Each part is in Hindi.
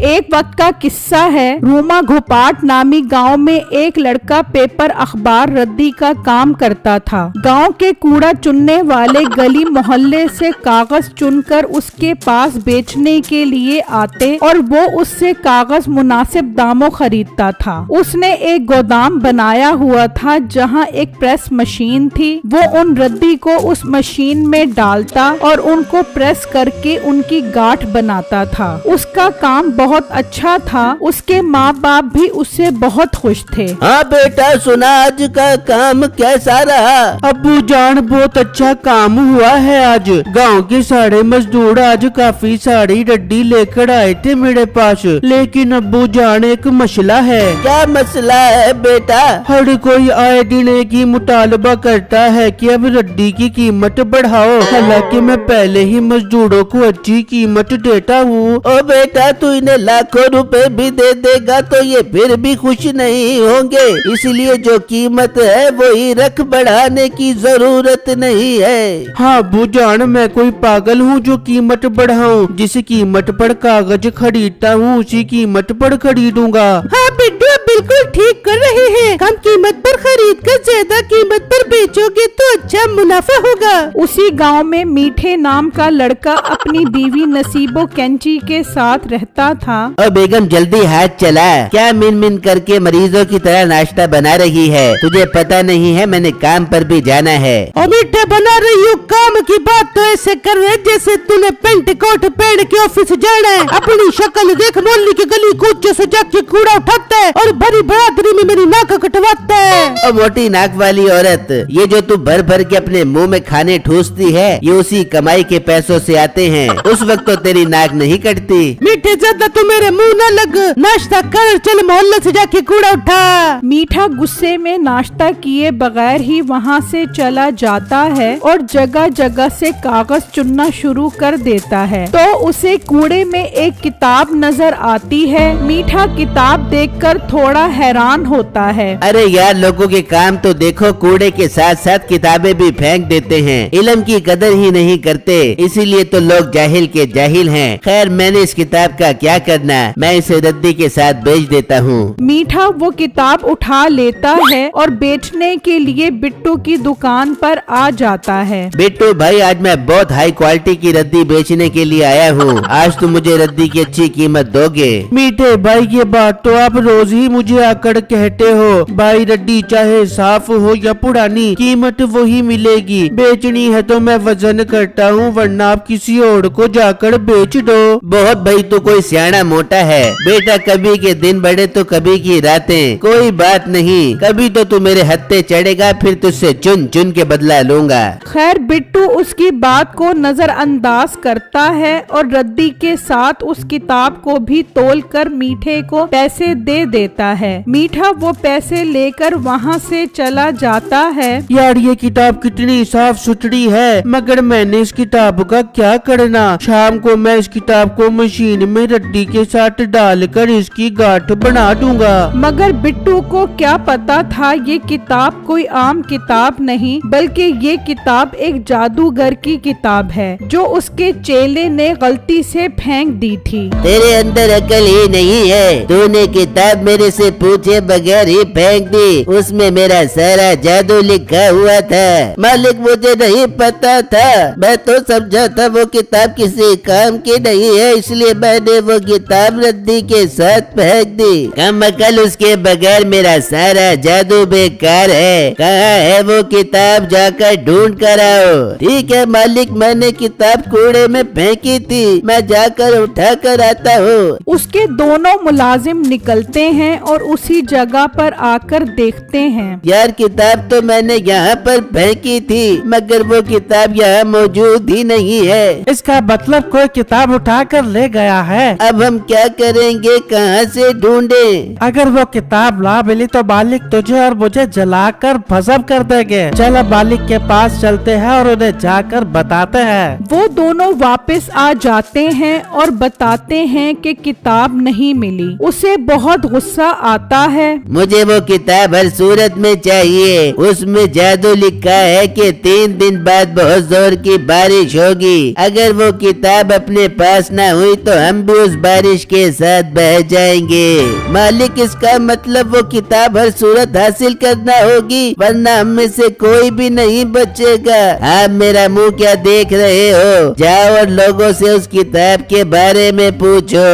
एक वक्त का किस्सा है। रूमा घोपाट नामी गांव में एक लड़का पेपर अखबार रद्दी का काम करता था। गांव के कूड़ा चुनने वाले गली मोहल्ले से कागज चुनकर उसके पास बेचने के लिए आते और वो उससे कागज मुनासिब दामों खरीदता था। उसने एक गोदाम बनाया हुआ था जहां एक प्रेस मशीन थी। वो उन रद्दी को उस मशीन में डालता और उनको प्रेस करके उनकी गांठ बनाता था। उसका काम बहुत अच्छा था। उसके माँ बाप भी उससे बहुत खुश थे। हाँ बेटा, सुना आज का काम कैसा रहा? अब्बू जान, बहुत अच्छा काम हुआ है। आज गांव के सारे मजदूर आज काफी सारी रद्दी लेकर आए थे मेरे पास, लेकिन अब्बू जान एक मसला है। क्या मसला है बेटा? हर कोई आए दिन एक ही मुतालबा करता है कि अब रद्दी की कीमत बढ़ाओ, हालांकि मैं पहले ही मजदूरों को अच्छी कीमत देता हूँ। ओ बेटा, तू इन्हें लाखों रुपए भी दे देगा तो ये फिर भी खुश नहीं होंगे, इसलिए जो कीमत है वही रख, बढ़ाने की जरूरत नहीं है। हाँ अब्बू जान, मैं कोई पागल हूँ जो कीमत बढ़ाऊं? जिस कीमत पर कागज खरीदता हूँ उसी कीमत पर खरीदूंगा। हाँ बिट्टू, बिल्कुल ठीक कर रहे हैं। कम कीमत पर खरीद कर ज्यादा कीमत पर बेचोगे तो अच्छा मुनाफा होगा। उसी गांव में मीठे नाम का लड़का अपनी बीवी नसीबो कैंची के साथ रहता था। और बेगम जल्दी हाथ चला, क्या मिन मिन करके मरीजों की तरह नाश्ता बना रही है? तुझे पता नहीं है मैंने काम पर भी जाना है। और मीठे बना रही हो, काम की बात तो ऐसे कर रहे जैसे तूने पेंट कोट पहन के ऑफिस जाना है। अपनी शक्ल देख, मोहल्ले की गली कूचे से जाके कूड़ा उठाता है और भरी बरादरी में मेरी नाक कटवाता है। और मोटी नाक वाली औरत, ये जो तू भर भर के अपने मुंह में खाने ठूसती है ये उसी कमाई के पैसों से आते हैं। उस वक्त तो तेरी नाक नहीं कटती। मीठे ज्यादा तू मेरे मुंह न लग, नाश्ता कर, चल मोहल्ले से जाके कूड़ा उठा। मीठा गुस्से में नाश्ता किए बगैर ही वहाँ से चला जाता है और जगह जगह से कागज चुनना शुरू कर देता है। तो उसे कूड़े में एक किताब नजर आती है। मीठा किताब देखकर थोड़ा हैरान होता है। अरे यार, लोगों के काम तो देखो, कूड़े के साथ साथ किताबें भी फेंक देते हैं। इल्म की कदर ही नहीं करते, इसीलिए तो लोग जाहिल के जाहिल हैं। खैर, मैंने इस किताब का क्या करना, मैं इसे रद्दी के साथ बेच देता हूँ। मीठा वो किताब उठा लेता है और बेचने के लिए बिट्टू की दुकान पर आ जाता है। बिट्टू भाई, आज मैं बहुत हाई क्वालिटी की रद्दी बेचने के लिए आया हूँ। आज तुम मुझे रद्दी की अच्छी कीमत दोगे? मीठे भाई, ये बात तो आप रोज ही मुझे आकर कहते हो। भाई, रद्दी चाहे साफ हो या पुरानी, कीमत वही मिलेगी। बेचनी है तो मैं वजन करता हूँ, वरना आप किसी और को जाकर बेच दो। बहुत भाई, तू कोई सियाना मोटा है बेटा, कभी के दिन बड़े तो कभी की रातें। कोई बात नहीं, कभी तो तू मेरे हत्थे चढ़ेगा, फिर तुझसे चुन चुन के बदला लूंगा। खैर, बिट्टू उसकी बात को नजरअंदाज करता है और रद्दी के साथ उस किताब को भी तोलकर मीठे को पैसे दे देता है। मीठा वो पैसे लेकर वहाँ से चला जाता है। यार, ये किताब कितनी साफ सुथरी है, मगर मैंने इस किताब का क्या करना? शाम को मैं इस किताब को मशीन में रद्दी के साथ डालकर इसकी गांठ बना दूंगा। मगर बिट्टू को क्या पता था ये किताब कोई आम किताब नहीं, बल्कि ये किताब एक जादूगर की किताब है जो उसके चेले ने गलती से फेंक दी थी। तेरे अंदर अकल ही नहीं है, तूने किताब मेरे से पूछे बगैर ही फेंक दी। उसमें मेरा सारा जादू लिखा हुआ था। मालिक, मुझे नहीं पता था, मैं तो समझा था वो किताब किसी काम की नहीं है, इसलिए मैंने वो किताब रद्दी के साथ फेंक दी। कम अकल, उसके बगैर मेरा सारा जादू बेकार है। कहाँ है वो किताब? जाकर ढूंढ कर आओ। ठीक है मालिक, मैंने किताब कूड़े में फेंकी थी, मैं जाकर उठा कर आता हूँ। उसके दोनों मुलाजिम निकलते हैं और उसी जगह पर आकर देखते हैं। यार, किताब तो मैंने यहाँ पर फेंकी थी, मगर वो किताब यहाँ मौजूद ही नहीं है। इसका मतलब कोई किताब उठा कर ले गया है। अब हम क्या करेंगे, कहाँ से ढूंढें? अगर वो किताब ला मिली तो मालिक तुझे और मुझे जलाकर भस्म कर देंगे। चल अब मालिक के पास चलते हैं और उन्हें जाकर बताते हैं। वो दोनों वापस आ जाते हैं और बताते हैं कि किताब नहीं मिली। उसे बहुत गुस्सा आता है। मुझे वो किताब हर सूरत में चाहिए। उसमें जादू लिखा है कि 3 दिन बाद बहुत जोर की बारिश होगी। अगर वो किताब अपने पास न हुई तो हम भी उस बारिश के साथ बह जाएंगे। मालिक, इसका मतलब वो किताब हर सूरत हासिल करना होगी, वरना हम में से कोई भी नहीं बचेगा। आप मेरा मुंह क्या देख रहे हो? जाओ और लोगों से उस किताब के बारे में पूछो।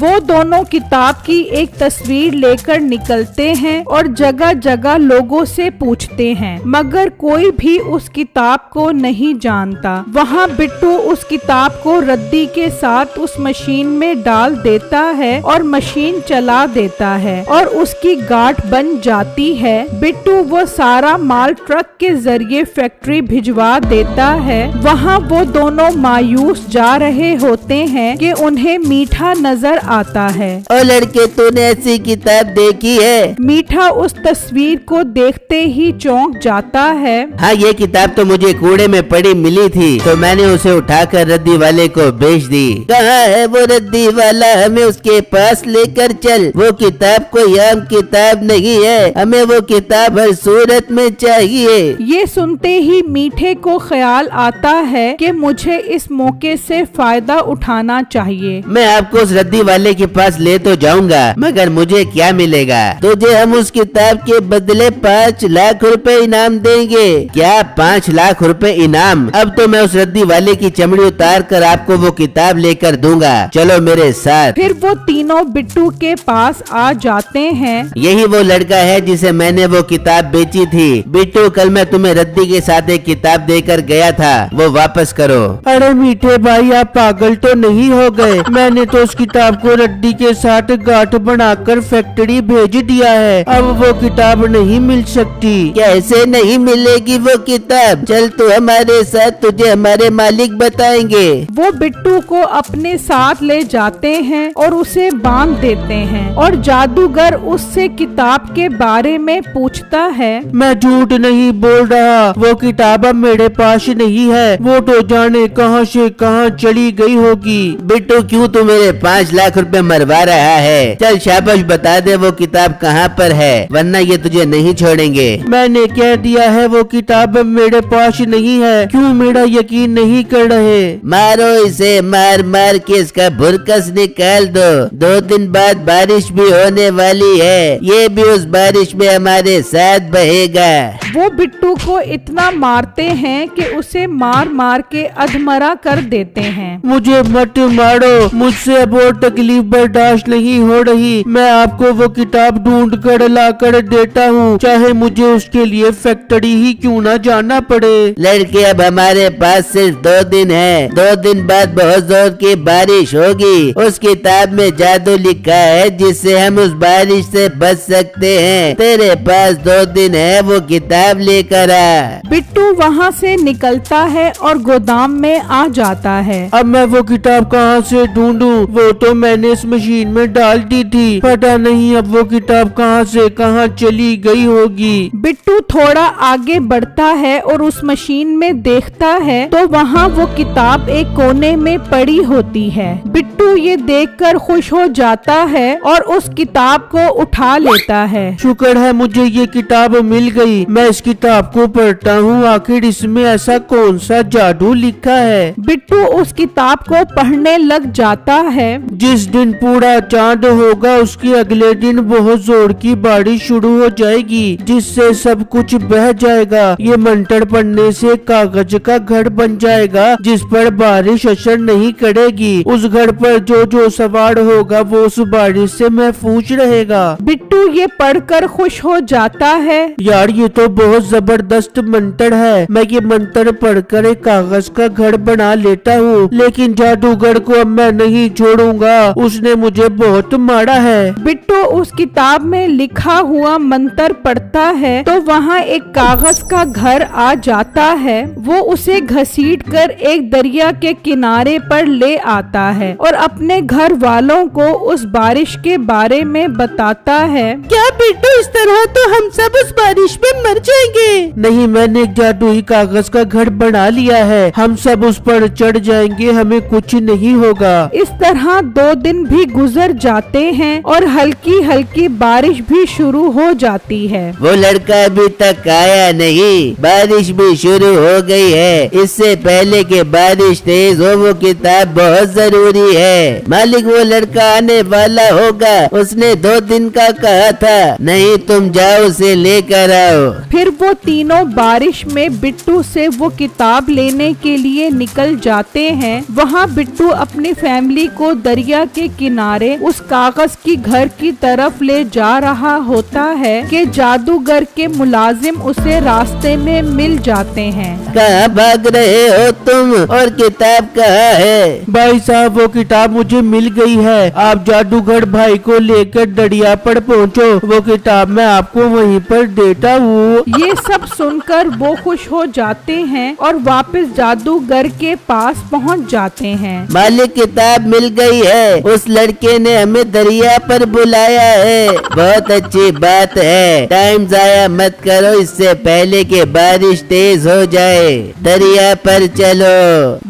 वो दोनों किताब की एक तस्वीर लेकर निकलते हैं और जगह जगह लोगों से पूछते हैं, मगर कोई भी उस किताब को नहीं जानता। वहाँ बिट्टू उस किताब को रद्दी के साथ उस मशीन में डाल देता है और मशीन चला देता है और उसकी गांठ बन जाती है। बिट्टू वो सारा माल ट्रक के जरिए फैक्ट्री भिजवा देता है। वहाँ वो दोनों मायूस जा रहे होते हैं कि उन्हें मीठा नजर आता है। ओ लड़के, तूने ऐसी किताब देखी है? मीठा उस तस्वीर को देखते ही चौंक जाता है। हाँ, ये किताब तो मुझे कूड़े में पड़ी मिली थी, तो मैंने उसे उठाकर रद्दी वाले को बेच दी। कहाँ है वो रद्दी वाला? हमें उसके पास लेकर चल। वो किताब कोई आम किताब नहीं है, हमें वो किताब हर सूरत में चाहिए। ये सुनते ही मीठे को ख्याल आता है कि मुझे इस मौके से फायदा उठाना चाहिए। मैं आपको उस रद्दी वाले के पास ले तो जाऊंगा, मगर मुझे क्या मिलेगा? तुझे हम उस किताब के बदले 5 लाख रुपए इनाम देंगे। क्या 5 लाख रुपए इनाम? अब तो मैं उस रद्दी वाले की चमड़ी उतार कर आपको वो किताब लेकर दूंगा। चलो मेरे साथ। फिर वो तीनों बिट्टू के पास आ जाते हैं। यही वो लड़का है जिसे मैंने वो किताब बेची थी। बिट्टू, कल मैं तुम्हें रद्दी के साथ एक किताब देकर गया था, वो वापस करो। अरे मीठे भाई, आप पागल तो नहीं हो गए? मैंने तो उस किताब को रद्दी के साथ गांठ बनाकर फैक्ट्री भेज दिया है। अब वो किताब नहीं मिल सकती। कैसे नहीं मिलेगी वो किताब? चल तू हमारे साथ, तुझे हमारे मालिक बताएंगे। वो बिट्टू को अपने साथ ले जाते हैं और उसे बांध देते हैं और जादूगर उससे किताब के बारे में पूछता है। मैं झूठ नहीं बोल रहा, वो किताब अब मेरे पास नहीं है। वो तो जाने कहां से कहां चली गई होगी। बिट्टू, क्यों तू मेरे 5 लाख रुपए मरवा रहा है? चल शाबाश, बता दे वो किताब कहाँ पर है, वरना ये तुझे नहीं छोड़ेंगे। मैंने कह दिया है वो किताब अब मेरे पास नहीं है। क्यों मेरा यकीन नहीं कर रहे? मारो इसे, मार मार के इसका भुरकस निकाल दो। 2 दिन बाद बारिश भी होने वाली है, ये भी उस बारिश में हमारे साथ बहेगा। वो बिट्टू को इतना मारते हैं कि उसे मार मार के अधमरा कर देते हैं। मुझे मत मारो, मुझसे अब और तकलीफ बर्दाश्त नहीं हो रही। मैं आपको वो किताब ढूंढ कर ला कर देता हूँ, चाहे मुझे उसके लिए फैक्ट्री ही क्यों ना जाना पड़े। लड़के, अब हमारे पास सिर्फ 2 दिन है। 2 दिन बाद बहुत जोर की बारिश होगी। उस किताब में जादू लिखा है जिससे हम उस बारिश से बच सकते हैं। तेरे पास 2 दिन है, वो किताब लेकर आ। बिट्टू वहाँ से निकलता है और गोदाम में आ जाता है। अब मैं वो किताब कहाँ से ढूंढूं? वो तो मैंने इस मशीन में डाल दी थी, पता नहीं अब वो किताब कहाँ से कहाँ चली गई होगी। बिट्टू थोड़ा आगे बढ़ता है और उस मशीन में देखता है तो वहाँ वो किताब एक कोने में पड़ी होती है। बिट्टू ये देखकर खुश हो जाता है और उस किताब को उठा लेता है। शुक्र है मुझे ये किताब मिल गई। मैं इस किताब को पढ़ता हूँ, आखिर इसमें ऐसा कौन सा जादू लिखा है। बिट्टू उस किताब को पढ़ने लग जाता है। जिस दिन पूरा चांद होगा उसके अगले दिन बहुत जोर की बारिश शुरू हो जाएगी, जिससे सब कुछ बह जाएगा। ये मंत्र पढ़ने से कागज का घर बन जाएगा जिस पर बारिश असर नहीं करेगी। उस घर पर जो जो सवार होगा वो उस बारिश से महफूज रहेगा। बिट्टू ये पढ़कर खुश हो जाता है। यार ये तो बहुत जबरदस्त मंत्र है। मैं ये मंत्र पढ़कर एक कागज का घर बना लेता हूँ, लेकिन जादूगर को अब मैं नहीं छोड़ूंगा, उसने मुझे बहुत मारा है। बिट्टू उस किताब में लिखा हुआ मंत्र पढ़ता है तो वहाँ एक कागज का घर आ जाता है। वो उसे घसीट कर एक दरिया के किनारे पर ले आता है और अपने अपने घर वालों को उस बारिश के बारे में बताता है। क्या बिट्टू, इस तरह तो हम सब उस बारिश में मर जाएंगे। नहीं, मैंने एक जादुई कागज का घर बना लिया है, हम सब उस पर चढ़ जाएंगे, हमें कुछ नहीं होगा। इस तरह 2 दिन भी गुजर जाते हैं और हल्की हल्की बारिश भी शुरू हो जाती है। वो लड़का अभी तक आया नहीं, बारिश भी शुरू हो गई है। इससे पहले कि बारिश तेज हो वो किताब बहुत जरूरी है। मालिक, वो लड़का आने वाला होगा, उसने 2 दिन का कहा था। नहीं, तुम जाओ उसे लेकर आओ। फिर वो तीनों बारिश में बिट्टू से वो किताब लेने के लिए निकल जाते हैं। वहाँ बिट्टू अपनी फैमिली को दरिया के किनारे उस कागज की घर की तरफ ले जा रहा होता है कि जादूगर के मुलाजिम उसे रास्ते में मिल जाते हैं। कहाँ भाग रहे हो तुम, और किताब कहाँ है? भाई साहब, वो किताब मुझे मिल गई है, आप जादूगर भाई को लेकर दरिया पर पहुँचो, वो किताब मैं आपको वहीं पर देता हूँ। ये सब सुनकर वो खुश हो जाते हैं और वापस जादूगर के पास पहुंच जाते हैं। मालिक, किताब मिल गई है, उस लड़के ने हमें दरिया पर बुलाया है। बहुत अच्छी बात है, टाइम जाया मत करो इससे पहले कि बारिश तेज हो जाए। दरिया पर चलो।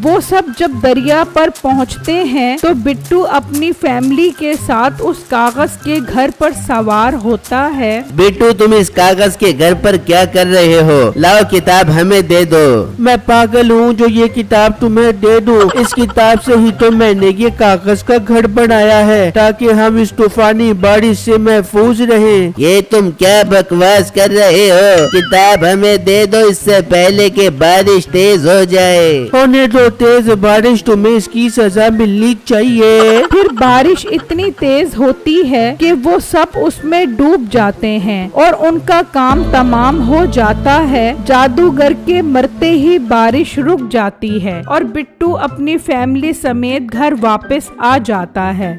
वो सब जब दरिया पर पहुंचते हैं तो बिट्टू अपनी फैमिली के साथ उस कागज के घर पर सवार होता है। बिट्टू, तुम इस कागज के घर पर क्या कर रहे हो? लाओ किताब हमें दे दो। मैं पागल हूँ जो ये किताब तुम्हें दे दूँ। इस किताब से ही तो मैंने ये कागज का घर बनाया है ताकि हम इस तूफानी बारिश से महफूज रहें। ये तुम क्या बकवास कर रहे हो? किताब हमें दे दो इससे पहले कि बारिश तेज हो जाए। होने दो तेज बारिश, तुम्हें इसकी सजा मिलनी चाहिए। फिर बारिश इतनी तेज होती है कि वो सब उसमें डूब जाते हैं और उनका काम तमाम हो जाता है। जादूगर के मरते ही बारिश रुक जाती है और बिट्टू अपनी फैमिली समेत घर वापस आ जाता है।